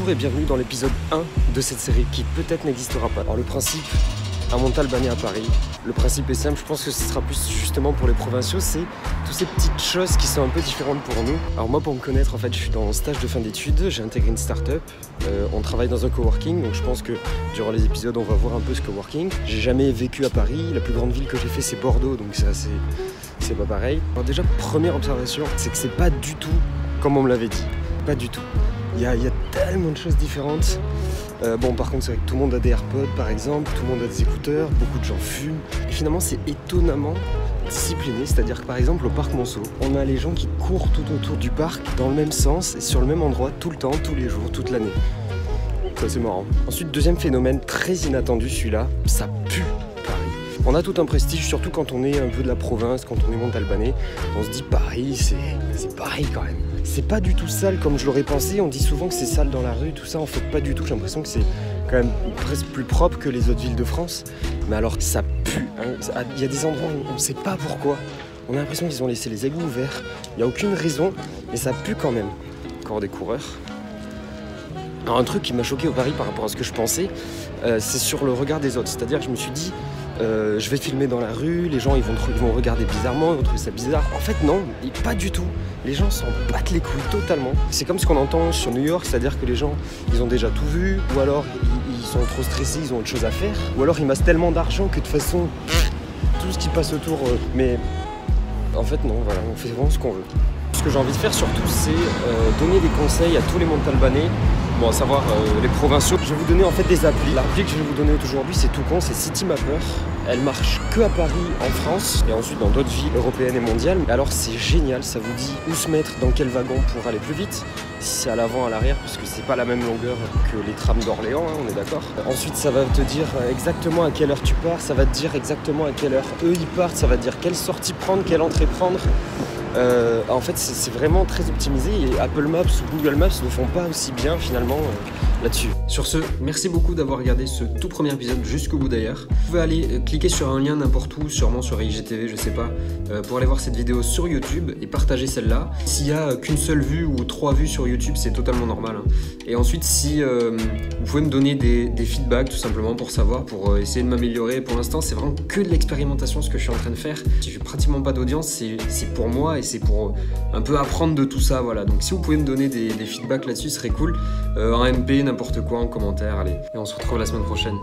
Bonjour et bienvenue dans l'épisode 1 de cette série qui peut-être n'existera pas. Alors le principe, un Montalbanais à Paris, le principe est simple, je pense que ce sera plus justement pour les provinciaux, c'est toutes ces petites choses qui sont un peu différentes pour nous. Alors moi pour me connaître, en fait je suis dans mon stage de fin d'études, j'ai intégré une start-up, on travaille dans un coworking, donc je pense que durant les épisodes on va voir un peu ce coworking. J'ai jamais vécu à Paris, la plus grande ville que j'ai fait c'est Bordeaux, donc c'est pas pareil. Alors déjà première observation, c'est que c'est pas du tout comme on me l'avait dit, pas du tout. Il y a tellement de choses différentes. Bon par contre c'est vrai que tout le monde a des AirPods par exemple, tout le monde a des écouteurs, beaucoup de gens fument. Et finalement c'est étonnamment discipliné, c'est-à-dire que par exemple au parc Monceau, on a les gens qui courent tout autour du parc dans le même sens et sur le même endroit tout le temps, tous les jours, toute l'année. Ça c'est marrant. Ensuite deuxième phénomène très inattendu celui-là, ça pue Paris. On a tout un prestige, surtout quand on est un peu de la province, quand on est montalbanais, on se dit Paris c'est Paris quand même. C'est pas du tout sale comme je l'aurais pensé, on dit souvent que c'est sale dans la rue, tout ça, en fait pas du tout, j'ai l'impression que c'est quand même presque plus propre que les autres villes de France. Mais alors ça pue, hein. Il y a des endroits où on ne sait pas pourquoi, on a l'impression qu'ils ont laissé les égouts ouverts, il n'y a aucune raison, mais ça pue quand même. Encore des coureurs. Alors un truc qui m'a choqué au Paris par rapport à ce que je pensais, c'est sur le regard des autres, c'est-à-dire que je me suis dit, je vais filmer dans la rue, les gens ils vont regarder bizarrement, ils vont trouver ça bizarre. En fait non, pas du tout. Les gens s'en battent les couilles totalement. C'est comme ce qu'on entend sur New York, c'est-à-dire que les gens ils ont déjà tout vu, ou alors ils sont trop stressés, ils ont autre chose à faire, ou alors ils massent tellement d'argent que de toute façon tout ce qui passe autour. Mais en fait non, voilà, on fait vraiment ce qu'on veut. Ce que j'ai envie de faire surtout c'est donner des conseils à tous les Montalbanais. Bon, à savoir les provinciaux. Je vais vous donner en fait des applis. L'appli que je vais vous donner aujourd'hui, c'est tout con, c'est Citymapper. Elle marche que à Paris, en France, et ensuite dans d'autres villes européennes et mondiales. Alors c'est génial, ça vous dit où se mettre, dans quel wagon pour aller plus vite. Si c'est à l'avant, à l'arrière, parce que c'est pas la même longueur que les trams d'Orléans, hein, on est d'accord. Ensuite, ça va te dire exactement à quelle heure tu pars, ça va te dire exactement à quelle heure eux ils partent, ça va te dire quelle sortie prendre, quelle entrée prendre. En fait c'est vraiment très optimisé et Apple Maps ou Google Maps ne font pas aussi bien finalement là-dessus. Sur ce, merci beaucoup d'avoir regardé ce tout premier épisode jusqu'au bout d'ailleurs. Vous pouvez aller cliquer sur un lien n'importe où, sûrement sur IGTV, je sais pas, pour aller voir cette vidéo sur YouTube et partager celle-là. S'il y a qu'une seule vue ou 3 vues sur YouTube, c'est totalement normal. Hein. Et ensuite, si vous pouvez me donner des feedbacks tout simplement pour savoir, pour essayer de m'améliorer. Pour l'instant, c'est vraiment que de l'expérimentation ce que je suis en train de faire. J'ai pratiquement pas d'audience, c'est pour moi et c'est pour un peu apprendre de tout ça, voilà. Donc si vous pouvez me donner des feedbacks là-dessus, ce serait cool. En MP, n'importe quoi, en commentaire, allez. Et on se retrouve la semaine prochaine.